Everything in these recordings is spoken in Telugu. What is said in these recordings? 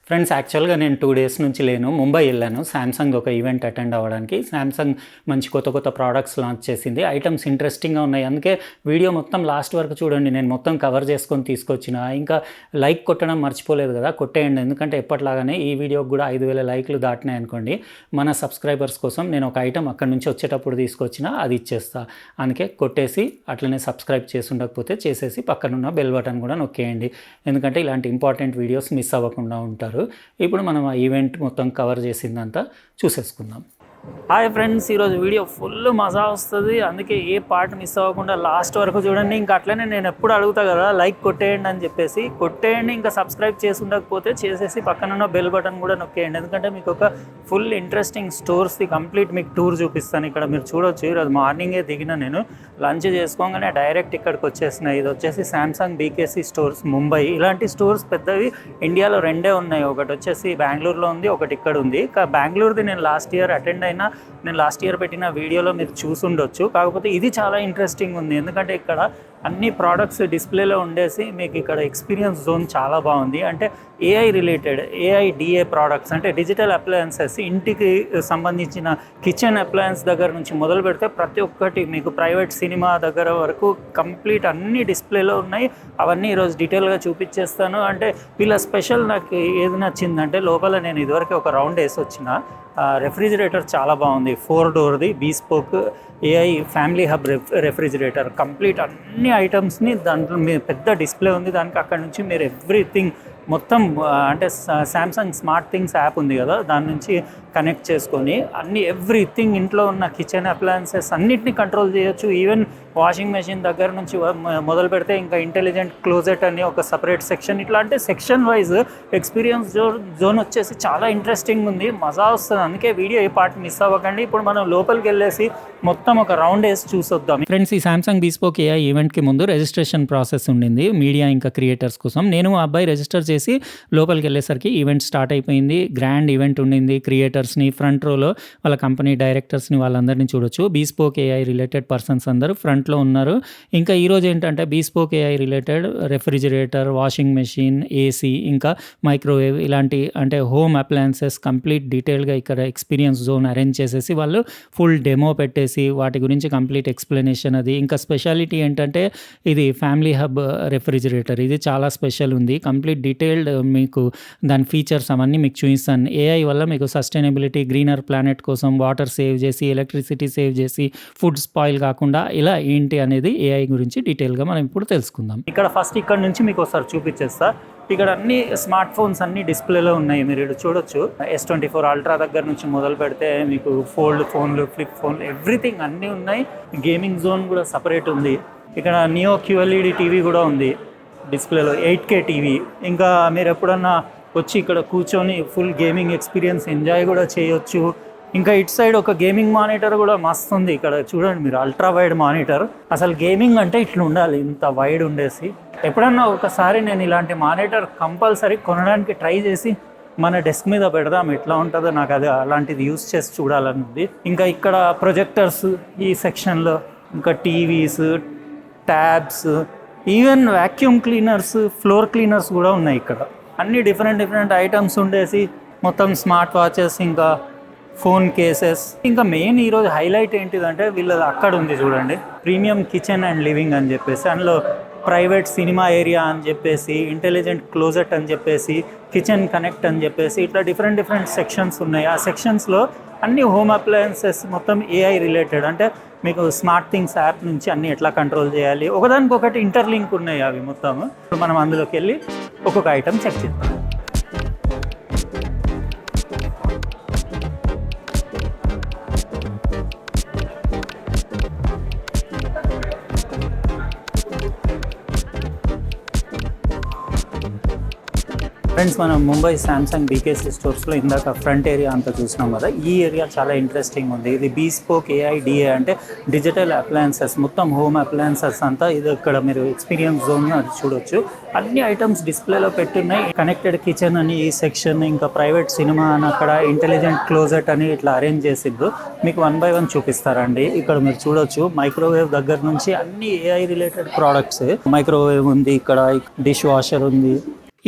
ఫ్రెండ్స్, యాక్చువల్గా నేను 2 డేస్ నుంచి లేను, ముంబై వెళ్ళాను. శాంసంగ్ ఒక ఈవెంట్ అటెండ్ అవ్వడానికి. శాంసంగ్ మంచి కొత్త కొత్త ప్రోడక్ట్స్ లాంచ్ చేసింది. ఐటమ్స్ ఇంట్రెస్టింగ్గా ఉన్నాయి. అందుకే వీడియో మొత్తం లాస్ట్ వరకు చూడండి. నేను మొత్తం కవర్ చేసుకొని తీసుకొచ్చిన. ఇంకా లైక్ కొట్టడం మర్చిపోలేదు కదా, కొట్టేయండి. ఎందుకంటే ఎప్పటిలాగానే ఈ వీడియోకి కూడా 5,000 లైక్లు దాటినాయి అనుకోండి. మన సబ్స్క్రైబర్స్ కోసం నేను ఒక ఐటమ్ అక్కడి నుంచి వచ్చేటప్పుడు తీసుకొచ్చిన, అది ఇచ్చేస్తా. అందుకే కొట్టేసి అట్లనే సబ్స్క్రైబ్ చేసి ఉండకపోతే చేసేసి పక్కనున్న బెల్ బటన్ కూడా నొక్కేయండి. ఎందుకంటే ఇలాంటి ఇంపార్టెంట్ వీడియోస్ మిస్ అవ్వకుండా ఉంటారు. ఇప్పుడు మనం ఆ ఈవెంట్ మొత్తం కవర్ చేసిందంతా చూసేసుకుందాం. హాయ్ ఫ్రెండ్స్, ఈరోజు వీడియో ఫుల్ మజా వస్తుంది. అందుకే ఏ పార్ట్ మిస్ అవ్వకుండా లాస్ట్ వరకు చూడండి. ఇంకా అట్లనే నేను ఎప్పుడు అడుగుతా కదా, లైక్ కొట్టేయండి అని చెప్పేసి కొట్టేయండి. ఇంకా సబ్స్క్రైబ్ చేసి ఉండకపోతే చేసేసి పక్కనున్న బెల్ బటన్ కూడా నొక్కేయండి. ఎందుకంటే మీకు ఒక ఫుల్ ఇంట్రెస్టింగ్ స్టోర్స్ది కంప్లీట్ మీకు టూర్ చూపిస్తాను. ఇక్కడ మీరు చూడొచ్చు, ఈరోజు మార్నింగే దిగిన నేను. లంచ్ చేసుకోగానే డైరెక్ట్ ఇక్కడికి వచ్చేసిన. ఇది వచ్చేసి శాంసంగ్ బీకేసీ స్టోర్స్ ముంబై. ఇలాంటి స్టోర్స్ పెద్దవి ఇండియాలో 2 ఉన్నాయి. ఒకటి వచ్చేసి బెంగళూరులో ఉంది, ఒకటి ఇక్కడ ఉంది. బెంగళూరుది నేను లాస్ట్ ఇయర్ అటెండ్ అయినా, నేను లాస్ట్ ఇయర్ పెట్టిన వీడియోలో మీరు చూసుండొచ్చు. కాకపోతే ఇది చాలా ఇంట్రెస్టింగ్ ఉంది. ఎందుకంటే ఇక్కడ అన్ని ప్రోడక్ట్స్ డిస్ప్లేలో ఉండేసి మీకు ఇక్కడ ఎక్స్పీరియన్స్ జోన్ చాలా బాగుంది. అంటే ఏఐ రిలేటెడ్, ఏఐడిఏ ప్రోడక్ట్స్ అంటే డిజిటల్ అప్లయన్సెస్, ఇంటికి సంబంధించిన కిచెన్ అప్లయన్స్ దగ్గర నుంచి మొదలు పెడితే ప్రతి ఒక్కటి మీకు ప్రైవేట్ సినిమా దగ్గర వరకు కంప్లీట్ అన్ని డిస్ప్లేలో ఉన్నాయి. అవన్నీ ఈరోజు డీటెయిల్గా చూపించేస్తాను. అంటే వీళ్ళ స్పెషల్ నాకు ఏది నచ్చిందంటే, లోపల నేను ఇదివరకు ఒక రౌండ్ వేసి వచ్చిన రెఫ్రిజిరేటర్ చాలా బాగుంది. 4 డోర్ది bespoke AI family hub refrigerator. Complete అన్ని ఐటమ్స్ని దాంట్లో మీ పెద్ద డిస్ప్లే ఉంది దానికి. అక్కడ నుంచి మీరు ఎవ్రీథింగ్ మొత్తం అంటే శాంసంగ్ స్మార్ట్ థింగ్స్ యాప్ ఉంది కదా, దాని నుంచి కనెక్ట్ చేసుకొని అన్ని ఎవ్రీథింగ్ ఇంట్లో ఉన్న కిచెన్ అప్లయన్సెస్ అన్నిటిని కంట్రోల్ చేయొచ్చు. ఈవెన్ వాషింగ్ మెషిన్ దగ్గర నుంచి మొదలు పెడితే ఇంకా ఇంటెలిజెంట్ క్లోజెట్ అని ఒక సపరేట్ సెక్షన్, ఇట్లా అంటే సెక్షన్ వైజ్ ఎక్స్పీరియన్స్ జోన్ వచ్చేసి చాలా ఇంట్రెస్టింగ్ ఉంది, మజా వస్తుంది. అందుకే వీడియో ఏ పార్ట్ మిస్ అవ్వకండి. ఇప్పుడు మనం లోపలికి వెళ్ళేసి మొత్తం ఒక రౌండ్ వేసి చూసొద్దాం. ఫ్రెండ్స్, ఈ శాంసంగ్ బీస్పోక్ ఏఐ ఈవెంట్కి ముందు రిజిస్ట్రేషన్ ప్రాసెస్ ఉండింది మీడియా ఇంకా క్రియేటర్స్ కోసం. నేను మా అబ్బాయి రిజిస్టర్ చేసి లోపలికి వెళ్ళేసరికి ఈవెంట్ స్టార్ట్ అయిపోయింది. గ్రాండ్ ఈవెంట్ ఉండింది. క్రియేటర్స్ని ఫ్రంట్ రోలో వాళ్ళ కంపెనీ డైరెక్టర్స్ని వాళ్ళందరినీ చూడొచ్చు. బీస్పోక్ ఏఐ రిలేటెడ్ పర్సన్స్ అందరూ ఫ్రంట్లో ఉన్నారు. ఇంకా ఈరోజు ఏంటంటే బీస్పోక్ AI related refrigerator, washing machine, AC, ఇంకా మైక్రోవేవ్ ఇలాంటి అంటే హోమ్ అప్లయన్సెస్ కంప్లీట్ డీటెయిల్గా ఇక్కడ ఎక్స్పీరియన్స్ జోన్ అరేంజ్ చేసేసి వాళ్ళు ఫుల్ డెమో పెట్టేసి వాటి గురించి కంప్లీట్ ఎక్స్ప్లెనేషన్. అది ఇంకా స్పెషాలిటీ ఏంటంటే ఇది ఫ్యామిలీ హబ్ రెఫ్రిజిరేటర్. ఇది చాలా స్పెషల్ ఉంది. కంప్లీట్ డీటెయిల్డ్ మీకు దాని ఫీచర్స్ అవన్నీ మీకు చూపిస్తాను. ఏఐ వల్ల మీకు సస్టైనబిలిటీ, గ్రీనర్ ప్లానెట్ కోసం వాటర్ సేవ్ చేసి, ఎలక్ట్రిసిటీ సేవ్ చేసి, ఫుడ్ స్పాయిల్ కాకుండా ఇలా ఏంటి అనేది ఏఐ గురించి డీటెయిల్గా మనం ఇప్పుడు తెలుసుకుందాం. ఇక్కడ ఫస్ట్ ఇక్కడ నుంచి మీకు ఒకసారి చూపించేస్తా. ఇక్కడ అన్ని స్మార్ట్ ఫోన్స్ అన్ని డిస్ప్లేలో ఉన్నాయి. మీరు ఇక్కడ చూడొచ్చు. S24 అల్ట్రా దగ్గర నుంచి మొదలు పెడితే మీకు ఫోల్డ్ ఫోన్లు, ఫ్లిప్ ఫోన్లు, ఎవ్రీథింగ్ అన్నీ ఉన్నాయి. గేమింగ్ జోన్ కూడా సపరేట్ ఉంది. ఇక్కడ నియో QLED టీవీ కూడా ఉంది డిస్ప్లేలో, 8K టీవీ. ఇంకా మీరు ఎప్పుడన్నా వచ్చి ఇక్కడ కూర్చొని ఫుల్ గేమింగ్ ఎక్స్పీరియన్స్ ఎంజాయ్ కూడా చేయొచ్చు. ఇంకా ఇటు సైడ్ ఒక గేమింగ్ మానిటర్ కూడా మస్తు ఉంది. ఇక్కడ చూడండి మీరు, అల్ట్రా వైడ్ మానిటర్. అసలు గేమింగ్ అంటే ఇట్లా ఉండాలి, ఇంత వైడ్ ఉండేసి. ఎప్పుడన్నా ఒకసారి నేను ఇలాంటి మానిటర్ కంపల్సరీ కొనడానికి ట్రై చేసి మన డెస్క్ మీద పెడదాం, ఎట్లా ఉంటుందో నాకు అది అలాంటిది యూస్ చేసి చూడాలని ఉంది. ఇంకా ఇక్కడ ప్రొజెక్టర్స్ ఈ సెక్షన్లో, ఇంకా TVs, tabs, even vacuum cleaners, floor cleaners కూడా ఉన్నాయి ఇక్కడ. అన్ని డిఫరెంట్ ఐటమ్స్ ఉండేసి మొత్తం స్మార్ట్ వాచెస్, ఇంకా ఫోన్ కేసెస్. ఇంకా మెయిన్ ఈరోజు హైలైట్ ఏంటిదంటే వీళ్ళది అక్కడ ఉంది చూడండి, ప్రీమియం కిచెన్ అండ్ లివింగ్ అని చెప్పేసి. అందులో ప్రైవేట్ సినిమా ఏరియా అని చెప్పేసి, ఇంటెలిజెంట్ క్లోజెట్ అని చెప్పేసి, కిచెన్ కనెక్ట్ అని చెప్పేసి, ఇట్లా డిఫరెంట్ సెక్షన్స్ ఉన్నాయి. ఆ సెక్షన్స్లో అన్ని హోమ్ అప్లయన్సెస్ మొత్తం ఏఐ రిలేటెడ్. అంటే మీకు స్మార్ట్ థింగ్స్ యాప్ నుంచి అన్ని ఎట్లా కంట్రోల్ చేయాలి, ఒకదానికొకటి ఇంటర్లింక్ ఉన్నాయి అవి మొత్తం. ఇప్పుడు మనం అందులోకి వెళ్ళి ఒక్కొక్క ఐటమ్ చెక్ చేద్దాం. ఫ్రెండ్స్, మనం ముంబై శాంసంగ్ బీకేసీ స్టోర్స్లో ఇందాక ఫ్రంట్ ఏరియా అంతా చూసినాం కదా. ఈ ఏరియా చాలా ఇంట్రెస్టింగ్ ఉంది. ఇది బీస్పోక్ ఏఐడిఏ అంటే డిజిటల్ అప్లయన్సెస్, మొత్తం హోమ్ అప్లయన్సెస్ అంతా. ఇది ఇక్కడ మీరు ఎక్స్పీరియన్స్ జోన్ అది చూడొచ్చు. అన్ని ఐటమ్స్ డిస్ప్లేలో పెట్టున్నాయి. కనెక్టెడ్ కిచెన్ అని ఈ సెక్షన్, ఇంకా ప్రైవేట్ సినిమా అని అక్కడ, ఇంటెలిజెంట్ క్లోజెట్ అని ఇట్లా అరేంజ్ చేసిద్దు. మీకు 1 by 1 చూపిస్తారండి. ఇక్కడ మీరు చూడొచ్చు మైక్రోవేవ్ దగ్గర నుంచి అన్ని ఏఐ రిలేటెడ్ ప్రోడక్ట్స్. మైక్రోవేవ్ ఉంది, ఇక్కడ డిష్ వాషర్ ఉంది,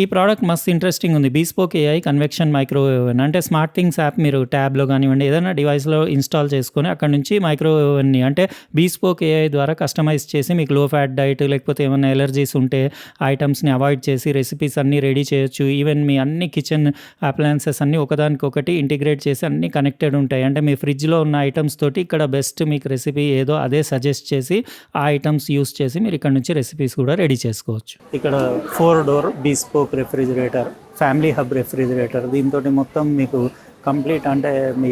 ఈ ప్రోడక్ట్ మస్తు ఇంట్రెస్టింగ్ ఉంది. Bespoke AI convection microwave oven. అంటే స్మార్ట్ థింగ్స్ యాప్ మీరు ట్యాబ్‌లో గానివ్వండి, ఏదైనా డివైస్‌లో ఇన్‌స్టాల్ చేసుకొని అక్కడి నుంచి మైక్రోవేవ్ ఓవెన్‌ని అంటే బీస్పోక్ ఏఐ ద్వారా కస్టమైజ్ చేసి మీకు లో ఫ్యాట్ డైట్ లేకపోతే ఏమన్నా ఎలర్జీస్ ఉంటే ఐటమ్స్‌ని అవాయిడ్ చేసి రెసిపీస్ అన్నీ రెడీ చేయొచ్చు. ఈవెన్ మీ అన్ని కిచెన్ అప్లయన్సెస్ అన్నీ ఒకదానికొకటి ఇంటిగ్రేట్ చేసి అన్నీ కనెక్టెడ్ ఉంటాయి. అంటే మీ ఫ్రిడ్జ్‌లో ఉన్న ఐటమ్స్ తోటి ఇక్కడ బెస్ట్ మీకు రెసిపీ ఏదో అదే సజెస్ట్ చేసి ఆ ఐటమ్స్ యూజ్ చేసి మీరు ఇక్కడ నుంచి రెసిపీస్ కూడా రెడీ చేసుకోవచ్చు. ఇక్కడ 4 door bespoke refrigerator, family hub refrigerator. దీంతోటి మొత్తం మీకు కంప్లీట్ అంటే మీ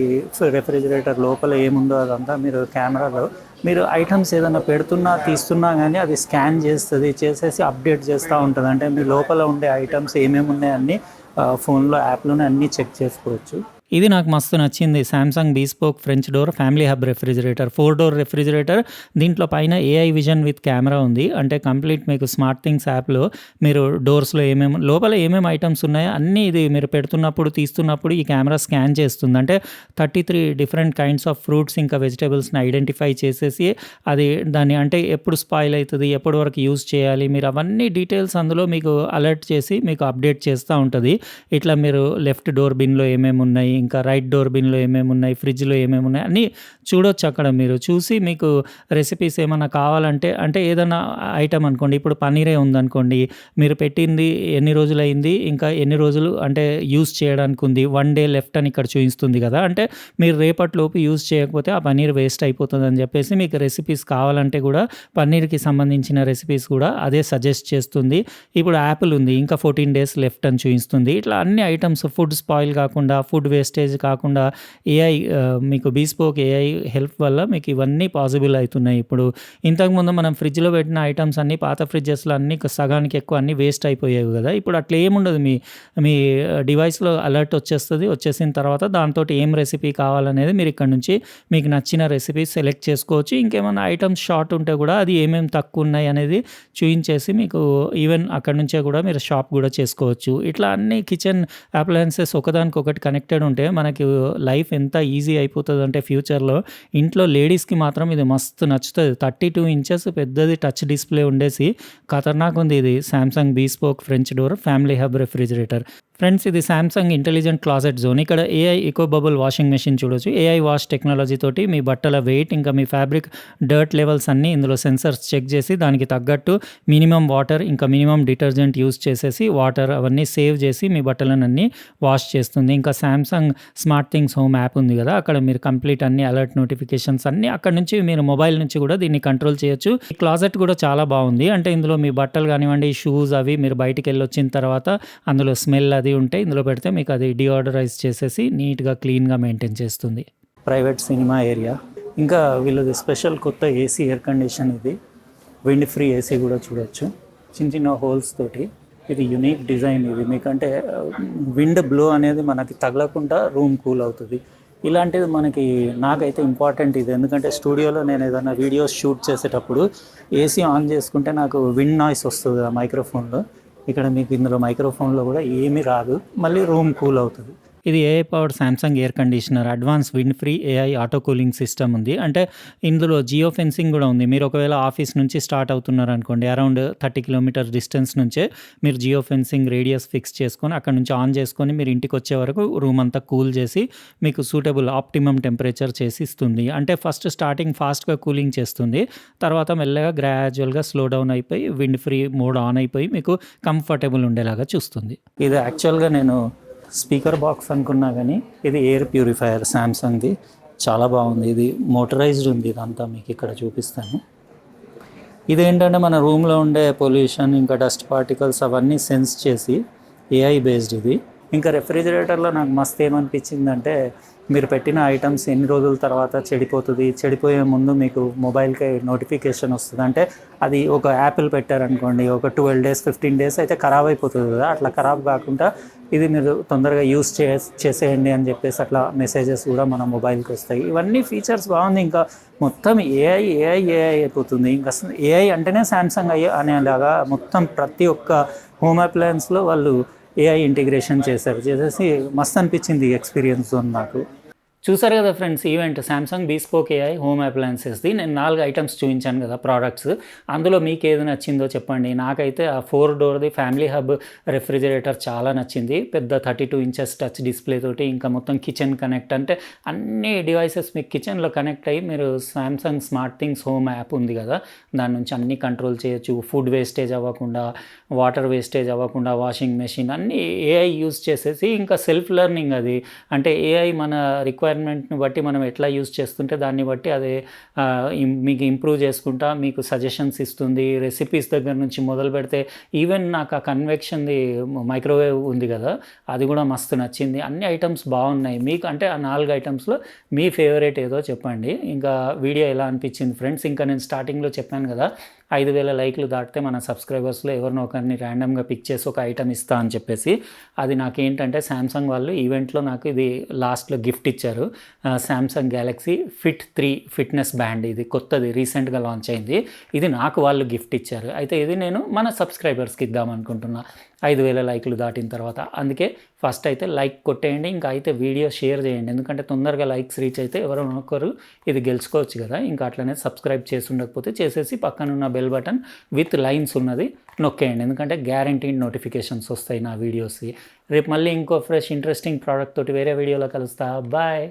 రెఫ్రిజిరేటర్ లోపల ఏముందో అదంతా మీరు కెమెరాలో మీరు ఐటమ్స్ ఏదైనా పెడుతున్నా తీస్తున్నా కానీ అది స్కాన్ చేస్తుంది, చేసేసి అప్డేట్ చేస్తూ ఉంటుంది. అంటే మీ లోపల ఉండే ఐటమ్స్ ఏమేమి ఉన్నాయన్నీ ఫోన్లో యాప్లోనే అన్నీ చెక్ చేసుకోవచ్చు. ఇది నాకు మస్తు నచ్చింది. Samsung బీస్పోక్ French door family hub refrigerator, 4 door refrigerator. దీంట్లో పైన ఏఐ విజన్ విత్ కెమెరా ఉంది. అంటే కంప్లీట్ మీకు స్మార్ట్ థింగ్స్ యాప్లో మీరు డోర్స్లో లోపల ఏమేమి ఐటమ్స్ ఉన్నాయో అన్నీ ఇది మీరు పెడుతున్నప్పుడు తీస్తున్నప్పుడు ఈ కెమెరా స్కాన్ చేస్తుంది. అంటే 33 డిఫరెంట్ కైండ్స్ ఆఫ్ ఫ్రూట్స్ ఇంకా వెజిటేబుల్స్ని ఐడెంటిఫై చేసేసి అది దాన్ని అంటే ఎప్పుడు స్పాయిల్ అవుతుంది, ఎప్పటి వరకు యూజ్ చేయాలి, మీరు అవన్నీ డీటెయిల్స్ అందులో మీకు అలర్ట్ చేసి మీకు అప్డేట్ చేస్తూ ఉంటుంది. ఇట్లా మీరు లెఫ్ట్ డోర్ బిన్లో ఏమేమి ఉన్నాయి, ఇంకా రైట్ డోర్ బిన్లో ఏమేమి ఉన్నాయి, ఫ్రిడ్జ్లో ఏమేమి ఉన్నాయి అన్నీ చూడొచ్చు. అక్కడ మీరు చూసి మీకు రెసిపీస్ ఏమైనా కావాలంటే అంటే ఏదైనా ఐటమ్ అనుకోండి, ఇప్పుడు పన్నీరే ఉందనుకోండి, మీరు పెట్టింది ఎన్ని రోజులు అయింది, ఇంకా ఎన్ని రోజులు అంటే యూజ్ చేయడానికి ఉంది, 1 డే లెఫ్ట్ అని ఇక్కడ చూపిస్తుంది కదా. అంటే మీరు రేపటిలోపు యూజ్ చేయకపోతే ఆ పన్నీర్ వేస్ట్ అయిపోతుంది అని చెప్పేసి మీకు రెసిపీస్ కావాలంటే కూడా పన్నీర్కి సంబంధించిన రెసిపీస్ కూడా అదే సజెస్ట్ చేస్తుంది. ఇప్పుడు యాపిల్ ఉంది, ఇంకా 14 డేస్ లెఫ్ట్ అని చూపిస్తుంది. ఇట్లా అన్ని ఐటమ్స్ ఫుడ్ స్పాయిల్ కాకుండా, ఫుడ్ వేస్టేజ్ కాకుండా ఏఐ మీకు బీస్పోక్ ఏఐ హెల్ప్ వల్ల మీకు ఇవన్నీ పాసిబుల్ అవుతున్నాయి. ఇప్పుడు ఇంతకుముందు మనం ఫ్రిడ్జ్లో పెట్టిన ఐటమ్స్ అన్నీ పాత ఫ్రిడ్జెస్లో అన్నీ సగానికి ఎక్కువ అన్నీ వేస్ట్ అయిపోయాయి కదా. ఇప్పుడు అట్లా ఏముండదు. మీ డివైస్లో అలర్ట్ వచ్చేసిన తర్వాత దాంతో ఏం రెసిపీ కావాలనేది మీరు ఇక్కడ నుంచి మీకు నచ్చిన రెసిపీ సెలెక్ట్ చేసుకోవచ్చు. ఇంకేమైనా ఐటమ్స్ షార్ట్ ఉంటే కూడా అది ఏమేమి తక్కువ ఉన్నాయి అనేది చూయించేసి మీకు ఈవెన్ అక్కడ నుంచే కూడా మీరు షాప్ కూడా చేసుకోవచ్చు. ఇట్లా అన్ని కిచెన్ అప్లయన్సెస్ ఒకదానికొకటి కనెక్టెడ్ ఉంటే మనకి లైఫ్ ఎంత ఈజీ అయిపోతుంది అంటే ఫ్యూచర్లో ఇంట్లో లేడీస్కి మాత్రం ఇది మస్తు నచ్చుతుంది. 32 ఇంచెస్ పెద్దది టచ్ డిస్ప్లే ఉండేసి ఖతర్నాక్ ఉంది. ఇది Samsung బీస్పోక్ French door family hub refrigerator. Friends, ఇది సామ్సంగ్ ఇంటెలిజెంట్ క్లాసెట్ జోన్. ఇక్కడ AI eco bubble washing machine చూడొచ్చు. ఏఐ వాష్ టెక్నాలజీ తోటి మీ బట్టల వెయిట్ ఇంకా మీ ఫ్యాబ్రిక్ డర్ట్ లెవెల్స్ అన్నీ ఇందులో సెన్సర్స్ చెక్ చేసి దానికి తగ్గట్టు మినిమం వాటర్ ఇంకా మినిమం డిటర్జెంట్ యూజ్ చేసేసి వాటర్ అవన్నీ సేవ్ చేసి మీ బట్టలను అన్నీ వాష్ చేస్తుంది. ఇంకా Samsung smart things home app ఉంది కదా, అక్కడ మీరు కంప్లీట్ అన్ని అలర్ట్ నోటిఫికేషన్స్ అన్నీ అక్కడ నుంచి మీరు మొబైల్ నుంచి కూడా దీన్ని కంట్రోల్ చేయొచ్చు. ఈ క్లాసెట్ కూడా చాలా బాగుంది. అంటే ఇందులో మీ బట్టలు కానివ్వండి, షూస్ అవి మీరు బయటికి వెళ్ళి వచ్చిన తర్వాత అందులో స్మెల్ అది ఉంటే ఇందులో పెడితే మీకు అది డిఆర్డరైజ్ చేసేసి నీట్గా క్లీన్గా మెయింటైన్ చేస్తుంది. Private cinema area. ఇంకా వీళ్ళది స్పెషల్ కొత్త ఏసీ ఎయిర్ కండిషన్, ఇది విండ్ ఫ్రీ ఏసీ కూడా చూడొచ్చు. చిన్న చిన్న హోల్స్ తోటి ఇది యునిక్ డిజైన్. ఇది మీకంటే విండ్ బ్లో అనేది మనకి తగలకుండా రూమ్ కూల్ అవుతుంది. ఇలాంటిది నాకైతే ఇంపార్టెంట్ ఇది. ఎందుకంటే స్టూడియోలో నేను ఏదైనా వీడియోస్ షూట్ చేసేటప్పుడు ఏసీ ఆన్ చేసుకుంటే నాకు విండ్ నాయిస్ వస్తుంది ఆ మైక్రోఫోన్లో. ఇక్కడ మీకు ఇందులో మైక్రోఫోన్లో కూడా ఏమీ రాదు, మళ్ళీ రూమ్ కూల్ అవుతుంది. ఇది AI powered Samsung air conditioner, advance wind free AI auto cooling system ఉంది. అంటే ఇందులో జియో ఫెన్సింగ్ కూడా ఉంది. మీరు ఒకవేళ ఆఫీస్ నుంచి స్టార్ట్ అవుతున్నారు అనుకోండి, అరౌండ్ 30 కిలోమీటర్స్ డిస్టెన్స్ నుంచే మీరు జియో ఫెన్సింగ్ రేడియస్ ఫిక్స్ చేసుకొని అక్కడ నుంచి ఆన్ చేసుకొని మీరు ఇంటికి వచ్చే వరకు రూమ్ అంతా కూల్ చేసి మీకు సూటబుల్ ఆప్టిమమ్ టెంపరేచర్ చేసి ఇస్తుంది. అంటే ఫస్ట్ స్టార్టింగ్ ఫాస్ట్గా కూలింగ్ చేస్తుంది, తర్వాత మెల్లగా గ్రాడ్యువల్గా స్లో డౌన్ అయిపోయి విండ్ ఫ్రీ మోడ్ ఆన్ అయిపోయి మీకు కంఫర్టబుల్ ఉండేలాగా చూస్తుంది. ఇది యాక్చువల్గా నేను స్పీకర్ బాక్స్ అనుకున్నా కానీ ఇది ఎయిర్ ప్యూరిఫైయర్ సామ్సంగ్ది. చాలా బాగుంది. ఇది మోటరైజ్డ్ ఉంది. ఇదంతా మీకు ఇక్కడ చూపిస్తాను. ఇదేంటంటే మన రూమ్లో ఉండే పొల్యూషన్ ఇంకా డస్ట్ పార్టికల్స్ అవన్నీ సెన్స్ చేసి ఏఐ బేస్డ్ ఇది. ఇంకా రెఫ్రిజిరేటర్లో నాకు మస్తు ఏమనిపించిందంటే మీరు పెట్టిన ఐటమ్స్ ఎన్ని రోజుల తర్వాత చెడిపోతుంది, చెడిపోయే ముందు మీకు మొబైల్కి నోటిఫికేషన్ వస్తుంది. అంటే అది ఒక యాపిల్ పెట్టారనుకోండి, ఒక 12 డేస్ 15 డేస్ అయితే ఖరాబ్ అయిపోతుంది కదా, అట్లా ఖరాబ్ కాకుండా ఇది మీరు తొందరగా యూస్ చేసేయండి అని చెప్పేసి అట్లా మెసేజెస్ కూడా మన మొబైల్కి వస్తాయి. ఇవన్నీ ఫీచర్స్ బాగుంది. ఇంకా మొత్తం ఏఐ అయిపోతుంది. ఇంకా ఏఐ అంటేనే సామ్సంగ్ అనేలాగా మొత్తం ప్రతి ఒక్క హోమ్ అప్లయన్స్లో వాళ్ళు ఏఐ ఇంటిగ్రేషన్ చేసేసి మస్తు అనిపించింది ఎక్స్పీరియన్స్ జోన్ నాకు. చూసారు కదా friends, event Samsung bespoke AI home అప్లయన్సెస్ది నేను 4 ఐటమ్స్ చూపించాను కదా ప్రోడక్ట్స్. అందులో మీకు ఏది నచ్చిందో చెప్పండి. నాకైతే ఆ 4 డోర్ది ఫ్యామిలీ హబ్ రెఫ్రిజిరేటర్ చాలా నచ్చింది. పెద్ద 32 ఇంచెస్ టచ్ డిస్ప్లే తోటి, ఇంకా మొత్తం కిచెన్ కనెక్ట్, అంటే అన్ని డివైసెస్ మీకు కిచెన్లో కనెక్ట్ అయ్యి మీరు Samsung smart things home app ఉంది కదా, దాని నుంచి అన్ని కంట్రోల్ చేయొచ్చు. ఫుడ్ వేస్టేజ్ అవ్వకుండా, వాటర్ వేస్టేజ్ అవ్వకుండా, వాషింగ్ మెషిన్ అన్నీ ఏఐ యూజ్ చేసేసి, ఇంకా సెల్ఫ్ లెర్నింగ్ అది, అంటే ఏఐ మన రిక్వైర్మెంట్ని బట్టి మనం ఎట్లా యూజ్ చేస్తుంటే దాన్ని బట్టి అది మీకు ఇంప్రూవ్ చేసుకుంటా మీకు సజెషన్స్ ఇస్తుంది. రెసిపీస్ దగ్గర నుంచి మొదలు పెడితే ఈవెన్ నాకు ఆ కన్వెక్షన్ది మైక్రోవేవ్ ఉంది కదా, అది కూడా మస్తు నచ్చింది. అన్ని ఐటమ్స్ బాగున్నాయి. మీకు అంటే ఆ 4 ఐటమ్స్లో మీ ఫేవరెట్ ఏదో చెప్పండి. ఇంకా వీడియో ఎలా అనిపించింది ఫ్రెండ్స్. ఇంకా నేను స్టార్టింగ్లో చెప్పాను కదా, 5,000 లైక్లు దాటితే మన సబ్స్క్రైబర్స్లో ఎవరినో ఒకరిని ర్యాండమ్గా పిక్ చేసి ఒక ఐటమ్ ఇస్తా అని చెప్పేసి, అది నాకేంటంటే శాంసంగ్ వాళ్ళు ఈవెంట్లో నాకు ఇది లాస్ట్లో గిఫ్ట్ ఇచ్చారు. Samsung Galaxy fit 3 fitness band, ఇది కొత్తది రీసెంట్గా లాంచ్ అయింది. ఇది నాకు వాళ్ళు గిఫ్ట్ ఇచ్చారు. అయితే ఇది నేను మన సబ్స్క్రైబర్స్కి ఇద్దామనుకుంటున్నా 5,000 లైక్లు దాటిన తర్వాత. అందుకే ఫస్ట్ అయితే లైక్ కొట్టేయండి, ఇంకా అయితే వీడియో షేర్ చేయండి. ఎందుకంటే తొందరగా లైక్స్ రీచ్ అయితే ఎవరో ఒకరు ఇది గెలుచుకోవచ్చు కదా. ఇంకా అట్లనే సబ్స్క్రైబ్ చేసి ఉండకపోతే చేసేసి పక్కనున్న బెల్ బటన్ విత్ లైన్స్ ఉన్నది నొక్కేయండి. ఎందుకంటే గ్యారంటీడ్ నోటిఫికేషన్స్ వస్తాయి నా వీడియోస్కి. రేపు మళ్ళీ ఇంకో ఫ్రెష్ ఇంట్రెస్టింగ్ ప్రోడక్ట్ తోటి వేరే వీడియోలో కలుస్తా. బాయ్.